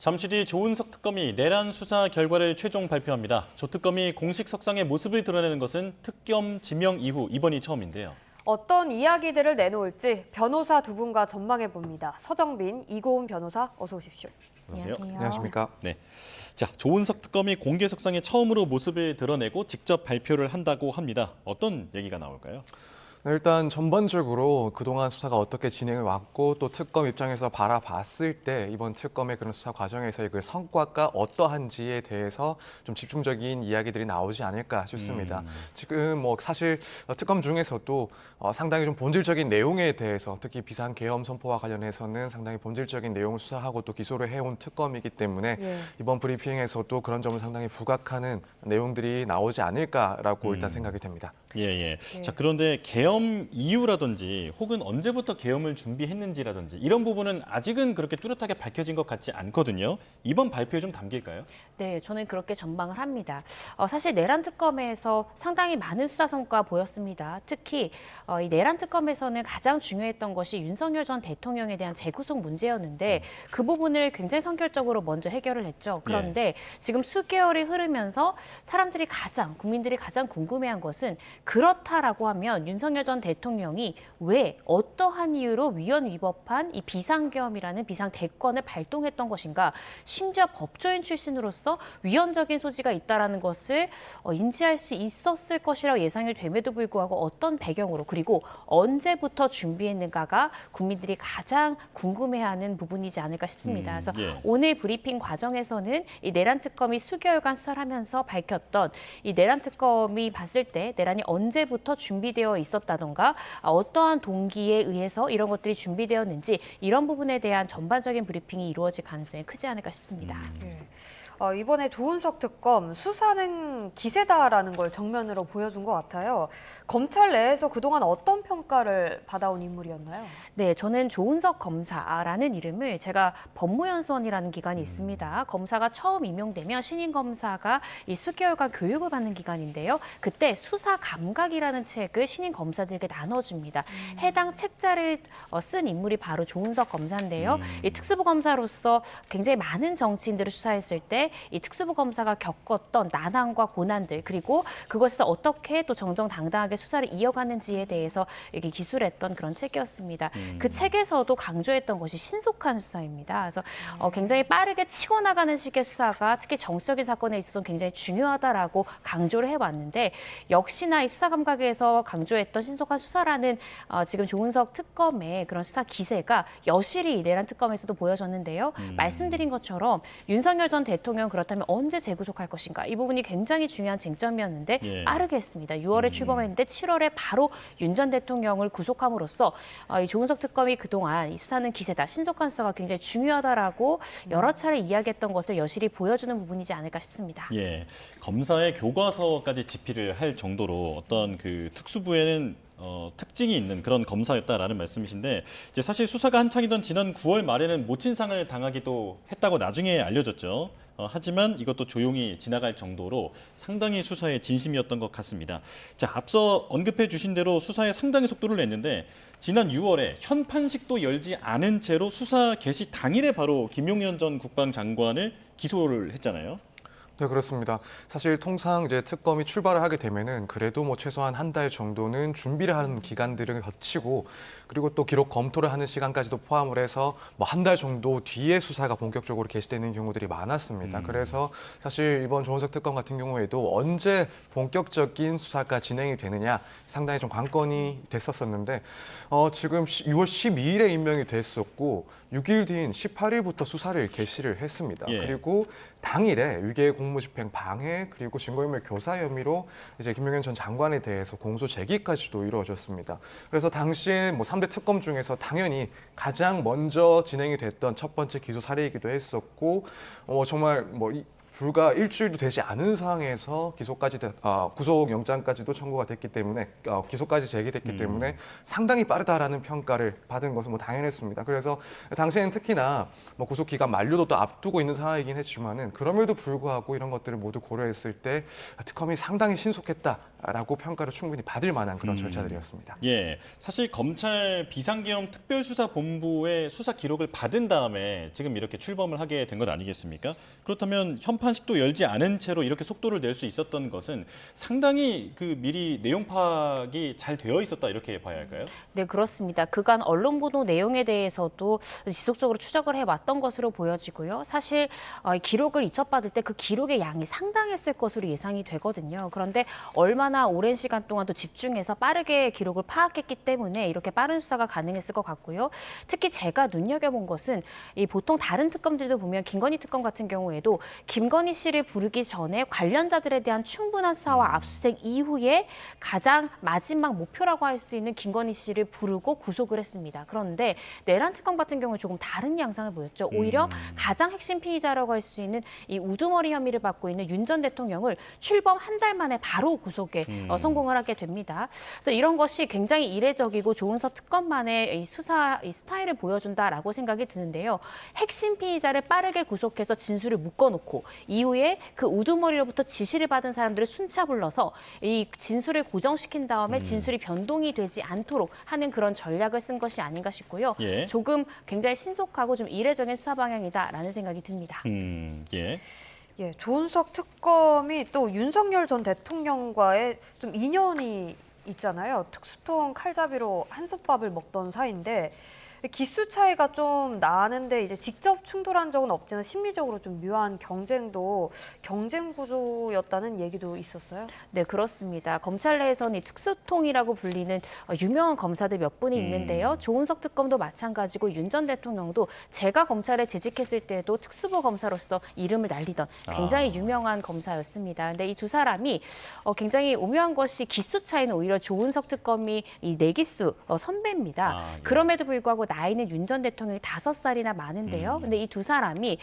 잠시 뒤 조은석 특검이 내란 수사 결과를 최종 발표합니다. 조 특검이 공식 석상의 모습을 드러내는 것은 특검 지명 이후 이번이 처음인데요. 어떤 이야기들을 내놓을지 변호사 두 분과 전망해 봅니다. 서정빈, 이고은 변호사 어서 오십시오. 안녕하세요. 안녕하십니까. 네. 자, 조은석 특검이 공개 석상에 처음으로 모습을 드러내고 직접 발표를 한다고 합니다. 어떤 얘기가 나올까요? 일단 전반적으로 그동안 수사가 어떻게 진행해 왔고 또 특검 입장에서 바라봤을 때 이번 특검의 그런 수사 과정에서의 그 성과가 어떠한지에 대해서 좀 집중적인 이야기들이 나오지 않을까 싶습니다. 지금 뭐 사실 특검 중에서도 상당히 좀 본질적인 내용에 대해서 특히 비상계엄 선포와 관련해서는 상당히 본질적인 내용을 수사하고 또 기소를 해온 특검이기 때문에 이번 브리핑에서도 그런 점을 상당히 부각하는 내용들이 나오지 않을까라고 일단 생각이 됩니다. 예. 자, 그런데 계엄 이유라든지 혹은 언제부터 계엄을 준비했는지라든지 이런 부분은 아직은 그렇게 뚜렷하게 밝혀진 것 같지 않거든요. 이번 발표에 좀 담길까요? 네, 저는 그렇게 전망을 합니다. 사실 내란 특검에서 상당히 많은 수사 성과 보였습니다. 특히 이 내란 특검에서는 가장 중요했던 것이 윤석열 전 대통령에 대한 재구속 문제였는데 그 부분을 굉장히 선결적으로 먼저 해결을 했죠. 그런데 지금 수개월이 흐르면서 국민들이 가장 궁금해한 것은 그렇다라고 하면 윤석열 전 대통령이 왜 어떠한 이유로 위헌 위법한 이 비상계엄이라는 비상대권을 발동했던 것인가, 심지어 법조인 출신으로서 위헌적인 소지가 있다라는 것을 인지할 수 있었을 것이라고 예상이 됨에도 불구하고 어떤 배경으로 그리고 언제부터 준비했는가가 국민들이 가장 궁금해하는 부분이지 않을까 싶습니다. 그래서 오늘 브리핑 과정에서는 이 내란 특검이 수개월간 수사를 하면서 밝혔던 이 내란 특검이 봤을 때 내란이 언제부터 준비되어 있었다던가 어떠한 동기에 의해서 이런 것들이 준비되었는지 이런 부분에 대한 전반적인 브리핑이 이루어질 가능성이 크지 않을까 싶습니다. 이번에 조은석 특검 수사는 기세다라는 걸 정면으로 보여준 것 같아요. 검찰 내에서 그동안 어떤 평가를 받아온 인물이었나요? 네, 저는 조은석 검사라는 이름을 제가 법무연수원이라는 기관이 있습니다. 검사가 처음 임용되면 신임 검사가 이 수개월간 교육을 받는 기관인데요. 그때 수사 감각이라는 책을 신임 검사들에게 나눠줍니다. 해당 책자를 쓴 인물이 바로 조은석 검사인데요. 이 특수부 검사로서 굉장히 많은 정치인들을 수사했을 때 이 특수부 검사가 겪었던 난항과 고난들 그리고 그것에서 어떻게 또 정정당당하게 수사를 이어가는지에 대해서 이렇게 기술했던 그런 책이었습니다. 그 책에서도 강조했던 것이 신속한 수사입니다. 그래서 굉장히 빠르게 치고 나가는 식의 수사가 특히 정치적인 사건에 있어서 굉장히 중요하다라고 강조를 해왔는데 역시나 이 수사 감각에서 강조했던 신속한 수사라는 지금 조은석 특검의 그런 수사 기세가 여실히 내란 특검에서도 보여졌는데요. 말씀드린 것처럼 윤석열 전 대통령 그렇다면 언제 재구속할 것인가 이 부분이 굉장히 중요한 쟁점이었는데 빠르게 했습니다. 6월에 출범했는데 7월에 바로 윤 전 대통령을 구속함으로써 이 조은석 특검이 그동안 이 수사는 기세다, 신속한 수사가 굉장히 중요하다라고 여러 차례 이야기했던 것을 여실히 보여주는 부분이지 않을까 싶습니다. 예, 검사의 교과서까지 집필을 할 정도로 어떤 그 특수부에는 특징이 있는 그런 검사였다라는 말씀이신데 이제 사실 수사가 한창이던 지난 9월 말에는 모친상을 당하기도 했다고 나중에 알려졌죠. 하지만 이것도 조용히 지나갈 정도로 상당히 수사에 진심이었던 것 같습니다. 자, 앞서 언급해 주신 대로 수사에 상당히 속도를 냈는데 지난 6월에 현판식도 열지 않은 채로 수사 개시 당일에 바로 김용현 전 국방장관을 기소를 했잖아요. 네, 그렇습니다. 사실 통상 이제 특검이 출발을 하게 되면은 그래도 뭐 최소한 한 달 정도는 준비를 하는 기간들을 거치고 그리고 또 기록 검토를 하는 시간까지도 포함을 해서 뭐 한 달 정도 뒤에 수사가 본격적으로 개시되는 경우들이 많았습니다. 그래서 사실 이번 조은석 특검 같은 경우에도 언제 본격적인 수사가 진행이 되느냐 상당히 좀 관건이 됐었었는데 지금 6월 12일에 임명이 됐었고 6일 뒤인 18일부터 수사를 개시를 했습니다. 그리고 당일에 위계 공무집행 방해 그리고 증거인멸 교사 혐의로 이제 김용현 전 장관에 대해서 공소 제기까지도 이루어졌습니다. 그래서 당시에 뭐 3대 특검 중에서 당연히 가장 먼저 진행이 됐던 첫 번째 기소 사례이기도 했었고 정말 뭐 불과 일주일도 되지 않은 상황에서 구속영장까지도 청구가 됐기 때문에 기소까지 제기됐기 때문에 상당히 빠르다라는 평가를 받은 것은 뭐 당연했습니다. 그래서 당시에는 특히나 뭐 구속 기간 만료도 또 앞두고 있는 상황이긴 했지만은 그럼에도 불구하고 이런 것들을 모두 고려했을 때 특검이 상당히 신속했다. 수사라고 평가를 충분히 받을 만한 그런 절차들이었습니다. 예, 사실 검찰 비상계엄 특별수사본부의 수사 기록을 받은 다음에 지금 이렇게 출범을 하게 된 것 아니겠습니까? 그렇다면 현판식도 열지 않은 채로 이렇게 속도를 낼 수 있었던 것은 상당히 그 미리 내용 파악이 잘 되어 있었다 이렇게 봐야 할까요? 네, 그렇습니다. 그간 언론 보도 내용에 대해서도 지속적으로 추적을 해왔던 것으로 보여지고요. 사실 기록을 이첩받을 때 그 기록의 양이 상당했을 것으로 예상이 되거든요. 그런데 얼마나 오랜 시간 동안 또 집중해서 빠르게 기록을 파악했기 때문에 이렇게 빠른 수사가 가능했을 것 같고요. 특히 제가 눈여겨본 것은 이 보통 다른 특검들도 보면 김건희 특검 같은 경우에도 김건희 씨를 부르기 전에 관련자들에 대한 충분한 수사와 압수수색 이후에 가장 마지막 목표라고 할 수 있는 김건희 씨를 부르고 구속을 했습니다. 그런데 내란 특검 같은 경우에 조금 다른 양상을 보였죠. 오히려 가장 핵심 피의자라고 할 수 있는 이 우두머리 혐의를 받고 있는 윤 전 대통령을 출범 한 달 만에 바로 구속에 성공을 하게 됩니다. 그래서 이런 것이 굉장히 이례적이고 조은석 특검만의 이 수사 이 스타일을 보여준다라고 생각이 드는데요. 핵심 피의자를 빠르게 구속해서 진술을 묶어놓고 이후에 그 우두머리로부터 지시를 받은 사람들을 순차 불러서 이 진술을 고정시킨 다음에 진술이 변동이 되지 않도록 하는 그런 전략을 쓴 것이 아닌가 싶고요. 예. 조금 굉장히 신속하고 좀 이례적인 수사 방향이다라는 생각이 듭니다. 예. 예, 조은석 특검이 또 윤석열 전 대통령과의 좀 인연이 있잖아요. 특수통 칼잡이로 한솥밥을 먹던 사이인데 기수 차이가 좀 나는데 이제 직접 충돌한 적은 없지만 심리적으로 좀 묘한 경쟁 구조였다는 얘기도 있었어요. 네, 그렇습니다. 검찰 내에서는 이 특수통이라고 불리는 유명한 검사들 몇 분이 있는데요. 조은석 특검도 마찬가지고 윤 전 대통령도 제가 검찰에 재직했을 때도 특수부 검사로서 이름을 날리던 굉장히 유명한 검사였습니다. 근데 이 두 사람이 굉장히 오묘한 것이 기수 차이는 오히려 조은석 특검이 이 내기수 선배입니다. 예. 그럼에도 불구하고 나이는 윤 전 대통령이 5살이나 많은데요. 근데 이 두 사람이